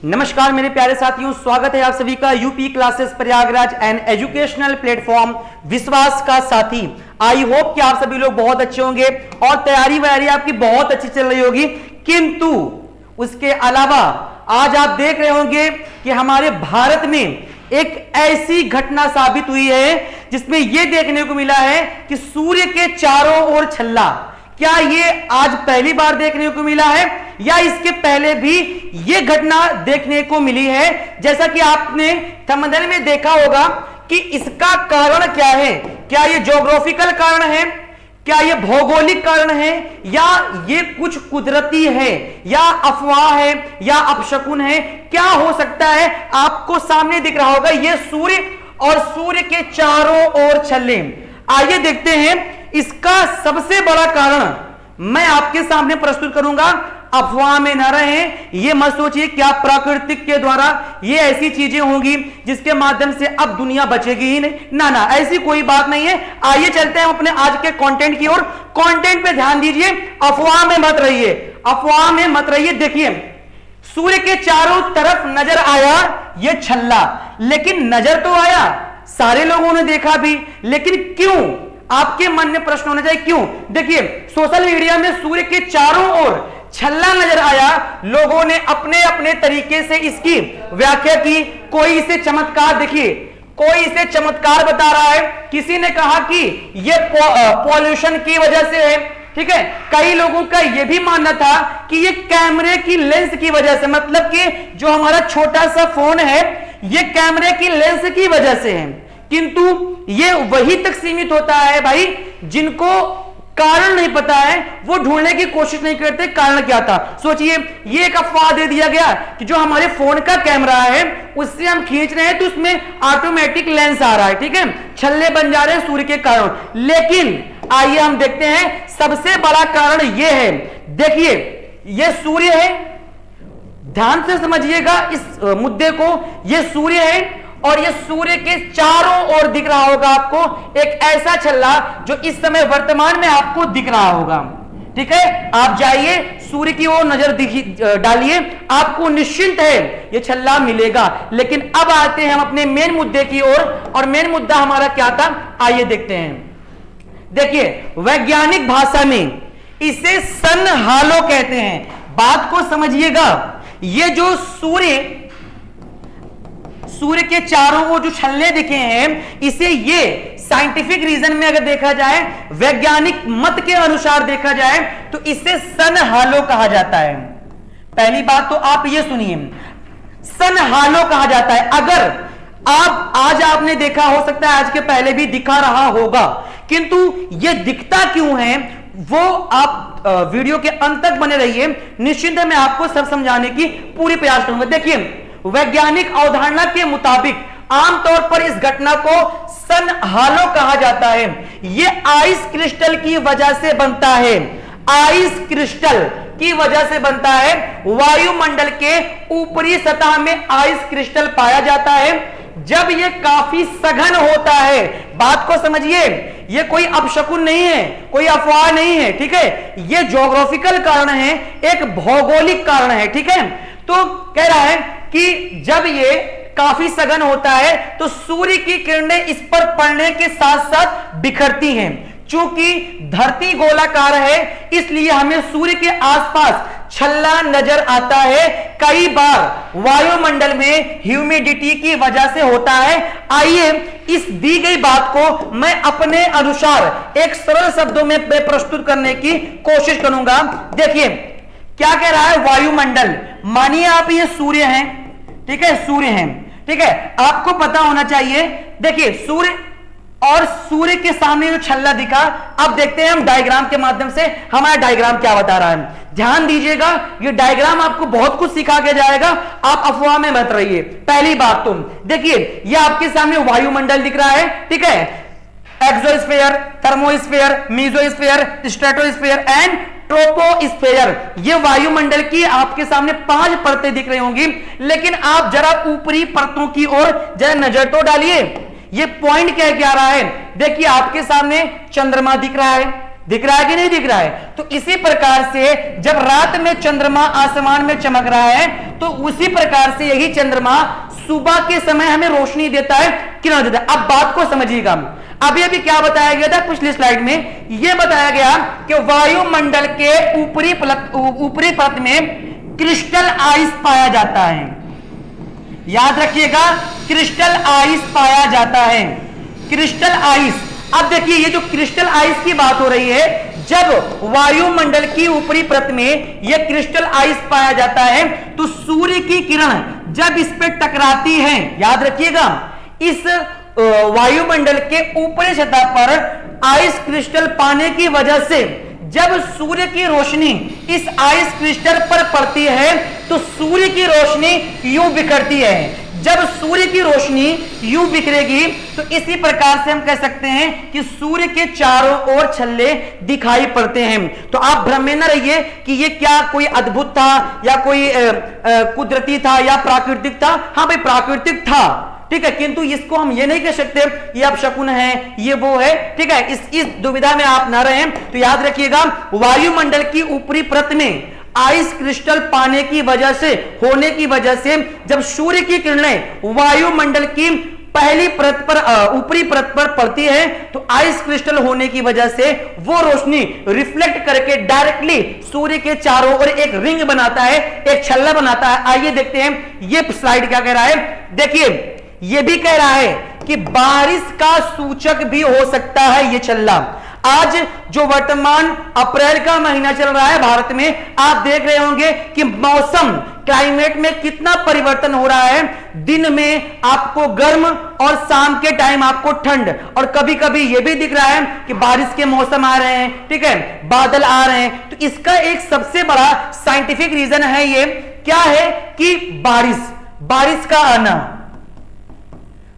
नमस्कार मेरे प्यारे साथियों, स्वागत है आप सभी का UP classes Prayagraj and educational platform विश्वास का साथी। आई होप कि आप सभी लोग बहुत अच्छे होंगे और तैयारी वैयारी आपकी बहुत अच्छी चल रही होगी। किंतु उसके अलावा आज आप देख रहे होंगे कि हमारे भारत में एक ऐसी घटना साबित हुई है जिसमें यह देखने को मिला है कि सूर्य के चारों ओर छल्ला। क्या ये आज पहली बार देखने को मिला है या इसके पहले भी ये घटना देखने को मिली है? जैसा कि आपने थंबनेल में देखा होगा कि इसका कारण क्या है। क्या ये ज्योग्राफिकल कारण है, क्या ये भौगोलिक कारण है, या ये कुछ कुदरती है, या अफवाह है, या अपशकुन है? क्या हो सकता है? आपको सामने दिख रहा होगा ये सूर्य और सूर्य के चारों ओर छल्ले। आइए देखते हैं इसका सबसे बड़ा कारण मैं आपके सामने प्रस्तुत करूंगा। अफवाह में ना रहें, ये मत सोचिए क्या प्राकृतिक के द्वारा ये ऐसी चीजें होंगी जिसके माध्यम से अब दुनिया बचेगी ही नहीं। ना ना, ऐसी कोई बात नहीं है। आइए चलते हैं अपने आज के कंटेंट की ओर। कंटेंट पे ध्यान दीजिए, अफवाह में मत रहिए, अफवाह में मत रहिए। देखिए, सूर्य के चारों तरफ नजर आया ये छल्ला, लेकिन नजर तो आया, सारे लोगों ने देखा भी, लेकिन क्यों? आपके मन में प्रश्न होना चाहिए क्यों। देखिए, सोशल मीडिया में सूर्य के चारों ओर छल्ला नजर आया, लोगों ने अपने अपने तरीके से इसकी व्याख्या की। कोई इसे चमत्कार, देखिए कोई इसे चमत्कार बता रहा है, किसी ने कहा कि यह पॉल्यूशन की वजह से है, ठीक है। कई लोगों का यह भी मानना था कि यह कैमरे की लेंस की वजह से, मतलब कि जो हमारा छोटा सा फोन है यह कैमरे की लेंस की वजह से है। किंतु यह वही तक सीमित होता है भाई जिनको कारण नहीं पता है, वो ढूंढने की कोशिश नहीं करते कारण क्या था। सोचिए, ये एक अफवाह दे दिया गया कि जो हमारे फोन का कैमरा है उससे हम खींच रहे हैं तो उसमें ऑटोमेटिक लेंस आ रहा है, ठीक है, छल्ले बन जा रहे हैं सूर्य के कारण। लेकिन आइए हम देखते हैं सबसे बड़ा कारण यह है। देखिए, यह सूर्य है, ध्यान से समझिएगा इस मुद्दे को। यह सूर्य है और ये सूर्य के चारों ओर दिख रहा होगा आपको एक ऐसा छल्ला जो इस समय वर्तमान में आपको दिख रहा होगा, ठीक है। आप जाइए सूर्य की ओर नजर डालिए, आपको निश्चिंत है ये छल्ला मिलेगा। लेकिन अब आते हैं हम अपने मेन मुद्दे की ओर, और मेन मुद्दा हमारा क्या था आइए देखते हैं। देखिए, वैज्ञानिक भाषा में इसे सन हालो कहते हैं। बात को समझिएगा, ये जो सूर्य के चारों ओर जो छल्ले दिखे हैं, इसे ये साइंटिफिक रीजन में अगर देखा जाए, वैज्ञानिक मत के अनुसार देखा जाए तो इसे सन हालो कहा जाता है। पहली बात तो आप ये सुनिए, सन हालो कहा जाता है। अगर आप आज आपने देखा, हो सकता है आज के पहले भी दिखा रहा होगा, किंतु ये दिखता क्यों है वो आप वीडियो के अंत तक बने रहिए, निश्चिंत है मैं आपको सब समझाने की पूरी प्रयास करूंगा। देखिए, वैज्ञानिक अवधारणा के मुताबिक आमतौर पर इस घटना को सन हालो कहा जाता है। यह आइस क्रिस्टल की वजह से बनता है, आइस क्रिस्टल की वजह से बनता है। वायुमंडल के ऊपरी सतह में आइस क्रिस्टल पाया जाता है। जब यह काफी सघन होता है, बात को समझिए, यह कोई अपशकुन नहीं है, कोई अफवाह नहीं है, ठीक है। यह ज्योग्राफिकल कारण है, एक भौगोलिक कारण है, ठीक है। तो कह रहा है कि जब ये काफी सघन होता है तो सूर्य की किरणें इस पर पड़ने के साथ साथ बिखरती हैं। चूंकि धरती गोलाकार है, इसलिए हमें सूर्य के आसपास छल्ला नजर आता है। कई बार वायुमंडल में ह्यूमिडिटी की वजह से होता है। आइए इस दी गई बात को मैं अपने अनुसार एक सरल शब्दों में प्रस्तुत करने की कोशिश करूंगा। देखिए क्या कह रहा है, वायुमंडल, मानिए आप ये सूर्य हैं, ठीक है, सूर्य हैं, ठीक है। आपको पता होना चाहिए, देखिए सूर्य और सूर्य के सामने जो छल्ला दिखा, अब देखते हैं हम डायग्राम के माध्यम से हमारा डायग्राम क्या बता रहा है। ध्यान दीजिएगा, ये डायग्राम आपको बहुत कुछ सिखा के जाएगा, आप अफवाह में मत रहिए। पहली बात तो देखिए, ये आपके सामने वायुमंडल दिख रहा है, ठीक है, exosphere, thermosphere, mesosphere, stratosphere and troposphere. ये वायुमंडल की आपके सामने 5 परतें दिख रही होंगी। लेकिन आप जरा ऊपरी परतों की ओर जरा नजर तो डालिए, ये पॉइंट क्या रहा है। देखिए आपके सामने चंद्रमा दिख रहा है, दिख रहा है कि नहीं दिख रहा है? तो इसी प्रकार से जब रात में चंद्रमा आसमान में चमक रहा है तो उसी प्रकार से यही चंद्रमा सुबह के समय हमें रोशनी देता है, किरण देता है। अब बात को समझिएगा, अभी क्या बताया गया था पिछली स्लाइड में? यह बताया गया कि वायुमंडल के ऊपरी परत में क्रिस्टल आइस पाया जाता है। याद रखिएगा, क्रिस्टल आइस पाया जाता है, क्रिस्टल आइस। अब देखिए, ये जो क्रिस्टल आइस की बात हो रही है, जब वायुमंडल की ऊपरी परत में यह क्रिस्टल आइस पाया जाता है तो सूर्य की किरण जब इस पे टकराती है, याद रखिएगा, इस वायुमंडल के ऊपरी सतह पर आइस क्रिस्टल पाने की वजह से जब सूर्य की रोशनी इस आइस क्रिस्टल पर पड़ती है तो सूर्य की रोशनी यूं बिखरती है। जब सूर्य की रोशनी यूं बिखरेगी तो इसी प्रकार से हम कह सकते हैं कि सूर्य के चारों ओर छल्ले दिखाई पड़ते हैं। तो आप भ्रम में न रहिए कि ये क्या कोई अद्भुत था या कोई कुदरती था या प्राकृतिक था। हाँ भाई, प्राकृतिक था, ठीक है, किंतु इसको हम ये नहीं कह सकते ये अब शकुन है, ये वो है, ठीक है। इस दुविधा में आप ना रहें। तो याद रखिएगा, वायुमंडल की ऊपरी परत में आइस क्रिस्टल पाने की वजह से, होने की वजह से, जब सूर्य की किरणें वायुमंडल की पहली परत पर, ऊपरी परत पर पड़ती है तो आइस क्रिस्टल होने की वजह से वो रोशनी रिफ्लेक्ट करके डायरेक्टली सूर्य के चारों ओर एक रिंग बनाता है, एक छल्ला बनाता है। आइए देखते हैं ये स्लाइड क्या कह रहा है। देखिए, ये भी कह रहा है कि बारिश का सूचक भी हो सकता है ये छल्ला। आज जो वर्तमान अप्रैल का महीना चल रहा है भारत में, आप देख रहे होंगे कि मौसम, क्लाइमेट में कितना परिवर्तन हो रहा है। दिन में आपको गर्म और शाम के टाइम आपको ठंड, और कभी कभी यह भी दिख रहा है कि बारिश के मौसम आ रहे हैं, ठीक है, बादल आ रहे हैं। तो इसका एक सबसे बड़ा साइंटिफिक रीजन है, ये क्या है कि बारिश का आना,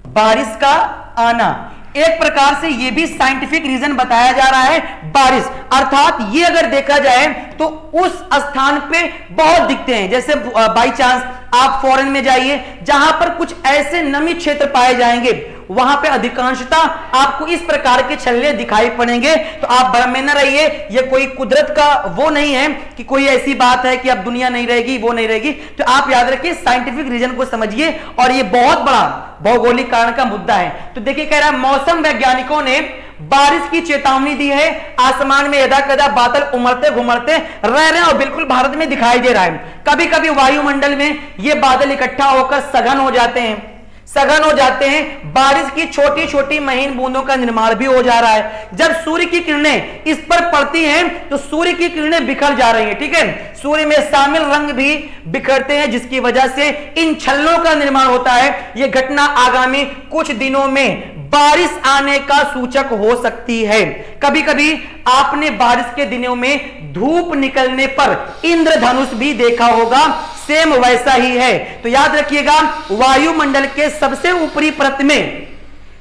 बारिश का आना एक प्रकार से यह भी साइंटिफिक रीजन बताया जा रहा है। बारिश अर्थात ये अगर देखा जाए तो उस स्थान पे बहुत दिखते हैं। जैसे बाई चांस आप फॉरेन में जाइए जहां पर कुछ ऐसे नमी क्षेत्र पाए जाएंगे, वहां पे अधिकांशतः आपको इस प्रकार के छल्ले दिखाई पड़ेंगे। तो आप भ्रम में न रहिए, ये कोई कुदरत का वो नहीं है कि कोई ऐसी बात है कि अब दुनिया नहीं रहेगी, वो नहीं रहेगी। तो आप याद रखिए, साइंटिफिक रीजन को समझिए, और ये बहुत बड़ा भौगोलिक कारण का मुद्दा है। तो देखिए, कह रहा है मौसम वैज्ञानिकों ने बारिश की चेतावनी दी है। आसमान में यदा कदा बादल उमड़ते घुमड़ते रह रहे हैं और बिल्कुल भारत में दिखाई दे रहा है। कभी कभी वायुमंडल में ये बादल इकट्ठा होकर सघन हो जाते हैं, बारिश की छोटी छोटी महीन बूंदों का निर्माण भी हो जा रहा है। जब सूर्य की किरणें इस पर पड़ती हैं तो सूर्य की किरणें बिखर जा रही हैं, ठीक है, सूर्य में शामिल रंग भी बिखरते हैं, जिसकी वजह से इन छल्लों का निर्माण होता है। यह घटना आगामी कुछ दिनों में बारिश आने का सूचक हो सकती है। कभी कभी आपने बारिश के दिनों में धूप निकलने पर इंद्रधनुष भी देखा होगा, सेम वैसा ही है। तो याद रखिएगा, वायुमंडल के सबसे ऊपरी परत में,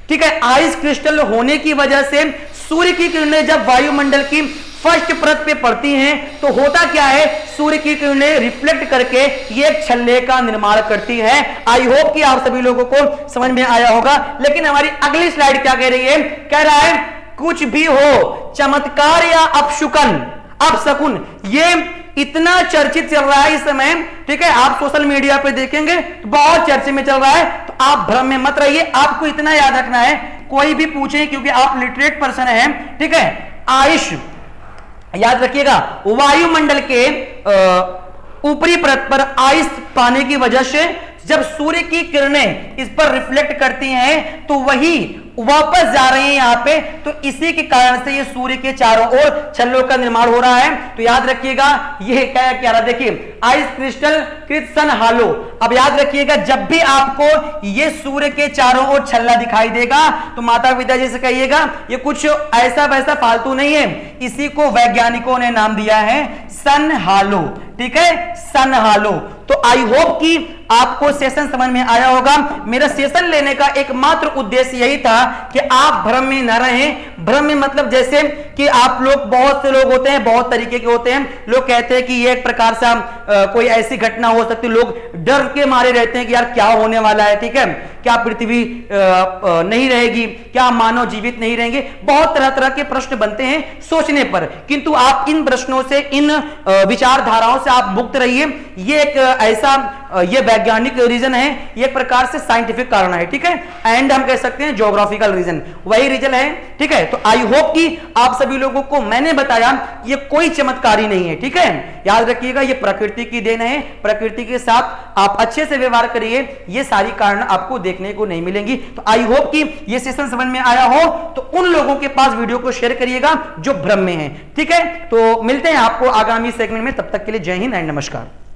ठीक है, आइस क्रिस्टल होने की वजह से सूर्य की किरणें जब वायुमंडल की फर्स्ट परत पे पड़ती हैं तो होता क्या है, सूर्य की किरणें रिफ्लेक्ट करके ये एक छल्ले का निर्माण करती है। आई होप कि आप सभी लोगों को समझ में आया होगा। लेकिन हमारी अगली स्लाइड क्या कह रही है? कह रहा है कुछ भी हो, चमत्कार या अपशकुन, ये इतना चर्चित चल रहा है इस समय, ठीक है, आप सोशल मीडिया पे देखेंगे तो बहुत चर्चे में चल रहा है। तो आप भ्रम में मत रहिए, आपको इतना याद रखना है, कोई भी पूछे क्योंकि आप लिटरेट पर्सन हैं, ठीक है, आइस, याद रखिएगा, वायुमंडल के ऊपरी परत पर आइस पाने की वजह से जब सूर्य की किरणें इस पर रिफ्लेक्ट करती हैं तो वही वापस जा रही है यहां पे। तो इसी के कारण से ये सूर्य के चारों ओर छल्लों का निर्माण हो रहा है। तो याद रखिएगा, ये क्या रहा, देखिए, आइस क्रिस्टल कृत सन हालो। अब याद रखिएगा, जब भी आपको ये सूर्य के चारों ओर छल्ला दिखाई देगा तो माता पिता से कहिएगा ये कुछ ऐसा वैसा फालतू नहीं है, इसी को वैज्ञानिकों ने नाम दिया है सन हालो, ठीक है, सन हालो। तो आई होप कि आपको सेशन समझ में आया होगा। मेरा सेशन लेने का एकमात्र उद्देश्य यही था कि आप भ्रम में न रहें। भ्रम में मतलब जैसे कि आप लोग, बहुत से लोग होते हैं, बहुत तरीके के होते हैं, लोग कहते हैं कि ये एक प्रकार से कोई ऐसी घटना हो सकती है, लोग डर के मारे रहते हैं कि यार क्या होने वाला है, ठीक है, क्या पृथ्वी नहीं रहेगी, क्या मानव जीवित नहीं रहेंगे, बहुत तरह तरह के प्रश्न बनते हैं सोचने पर। किंतु आप इन प्रश्नों से, इन विचारधाराओं से आप मुक्त रहिए। ये एक ऐसा ये वैज्ञानिक रीजन है, ये एक प्रकार से साइंटिफिक कारण है, ठीक है, एंड हम कह सकते हैं ज्योग्राफिकल रीजन, वही रीजन है, ठीक है। तो आई होप कि आप सभी लोगों को मैंने बताया ये कोई चमत्कारी नहीं है, ठीक है, याद रखिएगा ये प्रकृति की देन है, प्रकृति के साथ आप अच्छे से व्यवहार करिए, ये सारी कारण आपको देखने को नहीं मिलेंगी। तो आई होप कि ये सेशन समझ में आया हो, तो उन लोगों के पास वीडियो को शेयर करिएगा जो भ्रम में है, ठीक है। तो मिलते हैं आपको आगामी सेगमेंट में, तब तक के लिए जय हिंद एंड नमस्कार।